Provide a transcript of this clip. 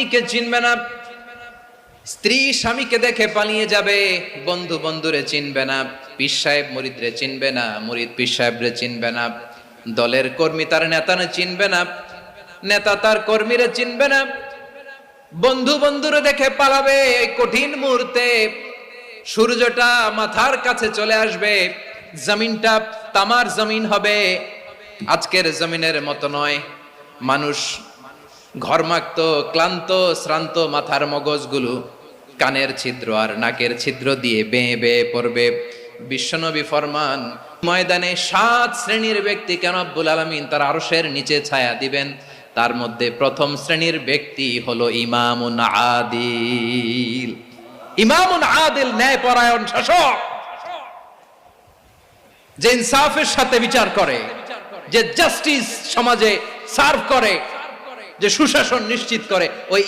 স্বামীকে চিনবে না, স্ত্রী স্বামীকে দেখে পালিয়ে যাবে, বন্ধু বন্ধুরে চিনবে না, পীর সাহেব মুরিদরে চিনবে না, মুরিদ পীর সাহেবরে চিনবে না, দলের কর্মী তার নেতারে চিনবে না, নেতা তার কর্মীরে চিনবে না, বন্ধু বন্ধুরে দেখে পালাবে। এই কঠিন মুহূর্তে সূর্যটা মাথার কাছে চলে আসবে, জমিনটা তামার জমিন হবে। আজকের জমিনের মতো নয়, মানুষ ঘর্মাক্ত, ক্লান্ত, শ্রান্ত মাথার মগজগুলো কানের ছিদ্র আর নাকের ছিদ্র দিয়ে বেয়ে বেয়ে পড়বে। বিশ্বনবী ফরমান, ময়দানে 7 শ্রেণীর ব্যক্তিকে রব্বুল আলামিন তার আরশের নিচে ছায়া দিবেন। তার মধ্যে প্রথম শ্রেণীর ব্যক্তি হলো ইমামুন আদিল। ইমামুন আদিল, ন্যায়পরায়ণ শাসক, যে ইনসাফের সাথে বিচার করে, যে জাস্টিস সমাজে সার্ভ করে, যে সুশাসন নিশ্চিত করে, ওই